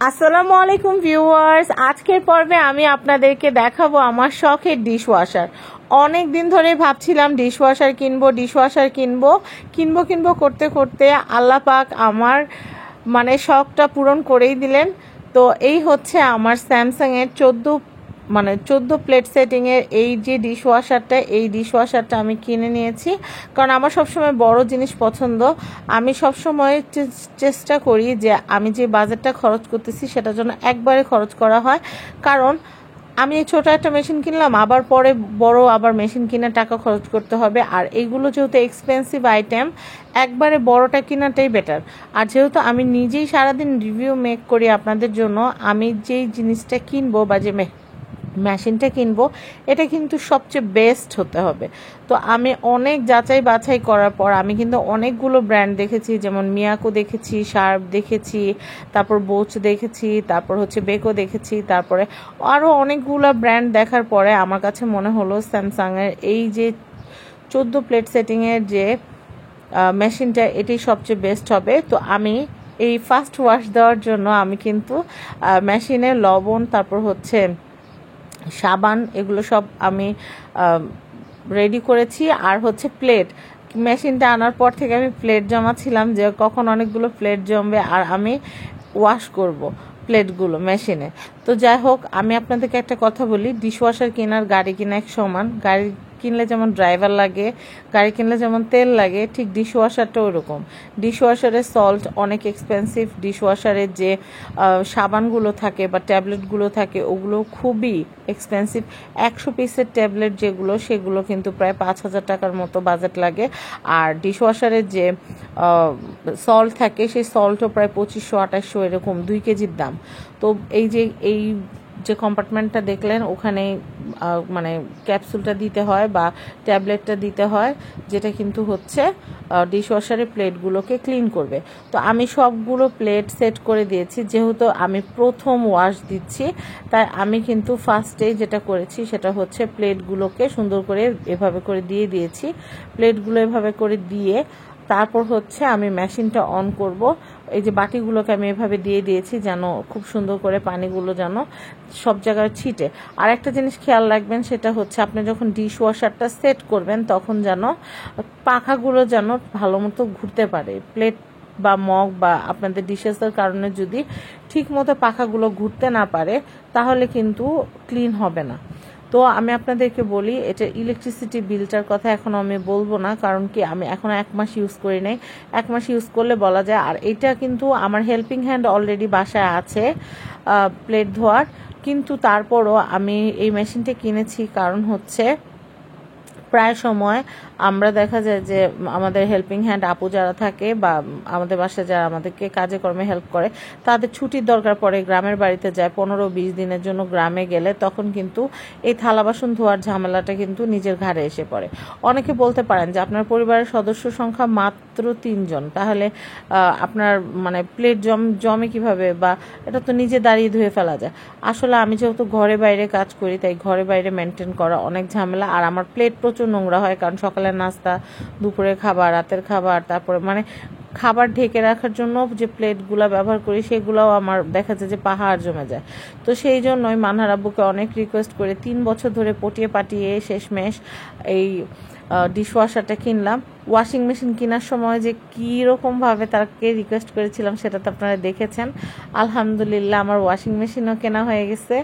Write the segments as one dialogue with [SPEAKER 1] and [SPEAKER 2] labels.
[SPEAKER 1] আসসালামু আলাইকুম ভিউয়ার্স, আজকের পর্বে আমি আপনাদেরকে দেখাবো আমার শখের ডিশওয়াশার। অনেক দিন ধরে ভাবছিলাম ডিশওয়াশার কিনবো করতে করতে আল্লাহ পাক আমার শখটা পূরণ করেই দিলেন। তো এই হচ্ছে আমার স্যামসাংয়ের 14 প্লেট সেটিংয়ের এই যে ডিশওয়াশারটা আমি কিনে নিয়েছি, কারণ আমার সবসময় বড় জিনিস পছন্দ। আমি সবসময় চেষ্টা করি যে আমি যে বাজেটটা খরচ করতেছি সেটার জন্য একবারে খরচ করা হয়, কারণ আমি ছোট একটা মেশিন কিনলাম, আবার পরে বড় আবার মেশিন কিনে টাকা খরচ করতে হবে। আর এইগুলো যেহেতু এক্সপেন্সিভ আইটেম, একবারে বড়টা কেনাটাই বেটার। আর যেহেতু আমি নিজেই সারাদিন রিভিউ মেক করি আপনাদের জন্য, আমি যেই জিনিসটা কিনবো বা যে মেশিনটা কিনবো এটা কিন্তু সবচেয়ে বেস্ট হতে হবে। তো আমি অনেক যাচাই বাছাই করার পর আমি কিন্তু অনেকগুলো ব্র্যান্ড দেখেছি, যেমন মিয়াকো দেখেছি, শার্প দেখেছি, তারপর বোচ দেখেছি, তারপর হচ্ছে বেকো দেখেছি, তারপরে আরও অনেকগুলো ব্র্যান্ড দেখার পরে আমার কাছে মনে হলো স্যামসাংয়ের এই যে 14 প্লেট সেটিংয়ের যে মেশিনটা এটি সবচেয়ে বেস্ট হবে। তো আমি এই ফার্স্ট ওয়াশ দেওয়ার জন্য আমি কিন্তু মেশিনে লবণ, তারপর হচ্ছে সাবান, এগুলো সব আমি রেডি করেছি। আর হচ্ছে প্লেট, মেশিনটা আনার পর থেকে আমি প্লেট জমাচ্ছিলাম যে কখন অনেকগুলো প্লেট জমবে আর আমি ওয়াশ করব প্লেটগুলো মেশিনে। তো যাই হোক, আমি আপনাদেরকে একটা কথা বলি, ডিশওয়াশার কেনার গাড়ি কেনা এক সমান। গাড়ি কিনলে যেমন ড্রাইভার লাগে, গাড়ি কিনলে যেমন তেল লাগে, ঠিক ডিশওয়াশারটা ওরকম। ডিশওয়াশারের সল্ট অনেক এক্সপেন্সিভ, ডিশওয়াশারের যে সাবানগুলো থাকে বা ট্যাবলেটগুলো থাকে ওগুলো খুবই এক্সপেন্সিভ। 100 পিসের ট্যাবলেট যেগুলো, সেগুলো কিন্তু প্রায় 5,000 টাকার মতো বাজেট লাগে। আর ডিশওয়াশারের যে সল্ট থাকে সেই সল্টও প্রায় 2500-2800 এরকম 2 কেজির দাম। তো এই যে কম্পার্টমেন্টটা দেখলেন ওখানে ক্যাপসুলটা দিতে হয় বা ট্যাবলেটটা দিতে হয়, যেটা কিন্তু হচ্ছে ডিশওয়াশারের প্লেটগুলোকে ক্লিন করবে। তো আমি সবগুলো প্লেট সেট করে দিয়েছি, যেহেতু আমি প্রথম ওয়াশ দিচ্ছি, তাই আমি কিন্তু ফার্স্টে যেটা করেছি সেটা হচ্ছে প্লেটগুলোকে সুন্দর করে এভাবে করে দিয়ে দিয়েছি। প্লেটগুলো এভাবে করে দিয়ে তারপর হচ্ছে আমি মেশিনটা অন করব। এই যে বাটিগুলোকে আমি এভাবে দিয়ে দিয়েছি যেন খুব সুন্দর করে পানিগুলো যেন সব জায়গায় ছিটে। আর একটা জিনিস খেয়াল রাখবেন, সেটা হচ্ছে আপনি যখন ডিশওয়াশারটা সেট করবেন তখন যেন পাখাগুলো যেন ভালো মতো ঘুরতে পারে। প্লেট বা মগ বা আপনাদের ডিশেসের কারণে যদি ঠিক মতো পাখাগুলো ঘুরতে না পারে তাহলে কিন্তু ক্লিন হবে না। তো আমি আপনাদেরকে বলি, এটা ইলেকট্রিসিটি বিলটার কথা এখন আমি বলবো না, কারণ কি আমি এখন 1 মাস ইউজ করি নাই। 1 মাস ইউজ করলে বলা যায়। আর এটা কিন্তু আমার হেল্পিং হ্যান্ড অলরেডি বাসায় আছে প্লেট ধোয়ার, কিন্তু তারপরও আমি এই মেশিনটা কিনেছি কারণ হচ্ছে প্রায় সময় আমরা দেখা যায় যে আমাদের হেল্পিং হ্যান্ড আপু যারা থাকে বা আমাদের বাসায় যারা আমাদেরকে কাজে কর্মে হেল্প করে, তাদের ছুটির দরকার পড়ে, গ্রামের বাড়িতে যায় 15-20 দিনের জন্য। গ্রামে গেলে তখন কিন্তু এই থালা বাসন ধোয়ার ঝামেলাটা কিন্তু নিজের ঘাড়ে এসে পড়ে। অনেকে বলতে পারেন যে আপনার পরিবারের সদস্য সংখ্যা মাত্র 3 জন, তাহলে আপনার প্লেট জমে কিভাবে, বা এটা তো নিজে দাঁড়িয়ে ধুয়ে ফেলা যায়। আসলে আমি যেহেতু ঘরে বাইরে কাজ করি, তাই ঘরে বাইরে মেনটেন করা অনেক ঝামেলা। আর আমার প্লেট প্রচুর নোংরা হয়, কারণ সকালের নাস্তা, দুপুরের খাবার, রাতের খাবার, তারপরে খাবার ঢেকে রাখার জন্য যে প্লেটগুলো ব্যবহার করি সেগুলোও আমার দেখা যায় যে পাহাড় জমে যায়। তো সেই জন্যই মানহার আব্বুকে অনেক রিকোয়েস্ট করে 3 বছর ধরে পটিয়ে পাটিয়ে শেষমেশ এই ডিশওয়াশারটা কিনলাম। ওয়াশিং মেশিন কেনার সময় যে কীরকমভাবে তাকে রিকোয়েস্ট করেছিলাম সেটা তো আপনারা দেখেছেন। আলহামদুলিল্লাহ আমার ওয়াশিং মেশিনও কেনা হয়ে গেছে,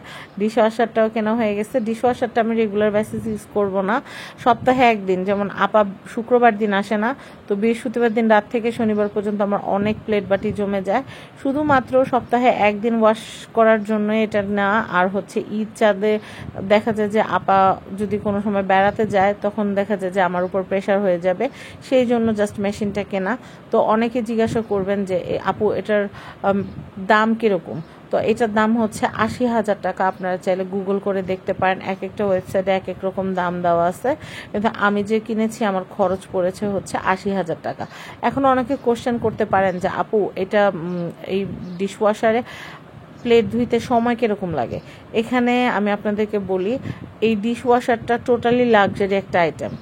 [SPEAKER 1] ডিশওয়াশারটাও কেনা হয়ে গেছে। ডিশওয়াশারটা আমি রেগুলার বেসিস ইউজ করব না, সপ্তাহে একদিন, যেমন আপা শুক্রবার দিন আসে না, তো বৃহস্পতিবার দিন রাত থেকে শনিবার পর্যন্ত আমার অনেক প্লেট বাটি জমে যায়। শুধুমাত্র সপ্তাহে একদিন ওয়াশ করার জন্য এটা না। আর হচ্ছে ঈদ চাঁদে দেখা যায় যে আপা যদি কোনো সময় বেড়াতে যায় তখন দেখা যায় যে আমার উপর প্রেশার হয়ে যাবে, সেই জন্য জাস্ট মেশিনটা কেনা। তো অনেকে জিজ্ঞাসা করবেন যে আপু এটার দাম কীরকম। তো এটার দাম হচ্ছে 80,000 টাকা। আপনারা চাইলে গুগল করে দেখতে পারেন, এক একটা ওয়েবসাইটে এক এক রকম দাম দেওয়া আছে, কিন্তু আমি যে কিনেছি আমার খরচ পড়েছে হচ্ছে 80,000 টাকা। এখন অনেকে কোশ্চেন করতে পারেন যে আপু এটা এই ডিশওয়াশারে প্লেট ধুইতে সময় কীরকম লাগে। এখানে আমি আপনাদেরকে বলি, এই ডিশওয়াশারটা টোটালি লাক্সারি একটা আইটেম।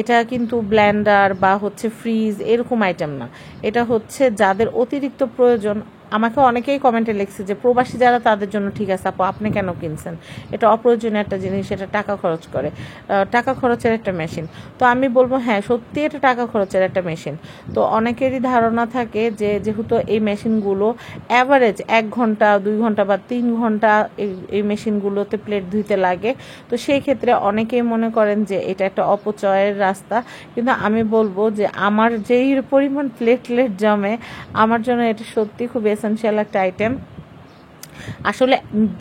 [SPEAKER 1] এটা কিন্তু ব্লেন্ডার বা হচ্ছে ফ্রিজ এরকম আইটেম না। এটা হচ্ছে যাদের অতিরিক্ত প্রয়োজন আমাকে অনেকেই কমেন্টে লিখছে যে প্রবাসী যারা তাদের জন্য ঠিক আছে আপু, আপনি কেন কিনছেন, এটা অপ্রয়োজনীয় একটা জিনিস, এটা টাকা খরচ করে, টাকা খরচের একটা মেশিন। তো আমি বলবো হ্যাঁ সত্যি এটা টাকা খরচের একটা মেশিন। তো অনেকেরই ধারণা থাকে যে যেহেতু এই মেশিনগুলো অ্যাভারেজ 1 ঘন্টা 2 ঘন্টা বা 3 ঘন্টা এই মেশিনগুলোতে প্লেট ধুইতে লাগে, তো সেই ক্ষেত্রে অনেকেই মনে করেন যে এটা একটা অপচয়ের রাস্তা। কিন্তু আমি বলবো যে আমার যেই পরিমাণ প্লেটলেট জমে, আমার জন্য এটা সত্যি খুব এসেনশিয়াল একটা আইটেম। আসলে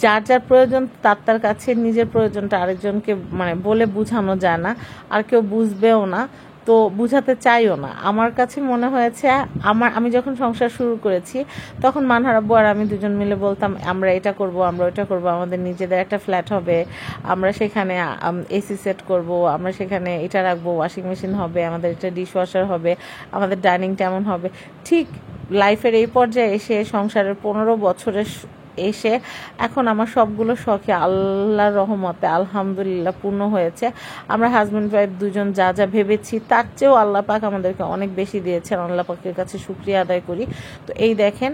[SPEAKER 1] যার যার প্রয়োজন তার কাছে নিজের প্রয়োজনটা আরেকজনকে মানে বলে বোঝানো যায় না, আর কেউ বুঝবেও না, তো বুঝাতে চাইও না। আমার কাছে মনে হয়েছে আমি যখন সংসার শুরু করেছি তখন মানহার আব্বু আর আমি দুজন মিলে বলতাম আমরা এটা করব, আমরা ওইটা করব, আমাদের নিজেদের একটা ফ্ল্যাট হবে, আমরা সেখানে এসি সেট করব, আমরা সেখানে এটা রাখবো, ওয়াশিং মেশিন হবে, আমাদের এটা ডিশ ওয়াশার হবে, আমাদের ডাইনিং টেমন হবে। ঠিক লাইফের এই পর্যায়ে এসে সংসারের 15 বছরের এসে এখন আমার সবগুলো শখে আল্লাহর রহমতে আলহামদুলিল্লাহ পূর্ণ হয়েছে। আমরা হাজব্যান্ড ওয়াইফ দুজন যা যা ভেবেছি তার চেয়েও আল্লাহ পাক আমাদেরকে অনেক বেশি দিয়েছেন, আল্লাহ পাকের কাছে শুকরিয়া আদায় করি। তো এই দেখেন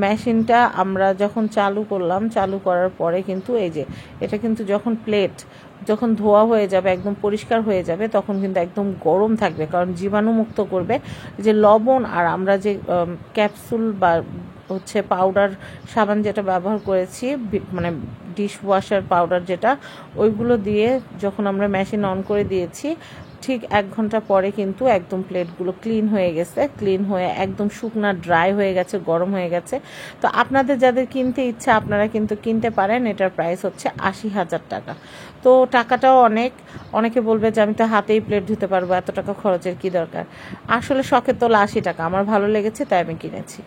[SPEAKER 1] মেশিনটা আমরা যখন চালু করলাম, চালু করার পরে কিন্তু এই যে এটা কিন্তু যখন ধোয়া হয়ে যাবে, একদম পরিষ্কার হয়ে যাবে, তখন কিন্তু একদম গরম থাকবে, কারণ জীবাণুমুক্ত করবে। যে লবণ আর আমরা যে ক্যাপসুল বা হচ্ছে পাউডার সাবান যেটা ব্যবহার করেছি, মানে ডিশ ওয়াশার পাউডার যেটা, ওইগুলো দিয়ে যখন আমরা মেশিন অন করে দিয়েছি ঠিক 1 ঘন্টা পরে কিন্তু একদম প্লেটগুলো ক্লিন হয়ে গেছে, ক্লিন হয়ে একদম শুকনা ড্রাই হয়ে গেছে, গরম হয়ে গেছে। তো আপনাদের যাদের কিনতে ইচ্ছা আপনারা কিন্তু কিনতে পারেন। এটার প্রাইস হচ্ছে 80,000 টাকা। তো টাকাটাও অনেকে বলবে যে আমি তো হাতেই প্লেট ধুতে পারবো, এত টাকা খরচের কি দরকার। আসলে শখের তোলা 80 টাকা, আমার ভালো লেগেছে তাই আমি কিনেছি।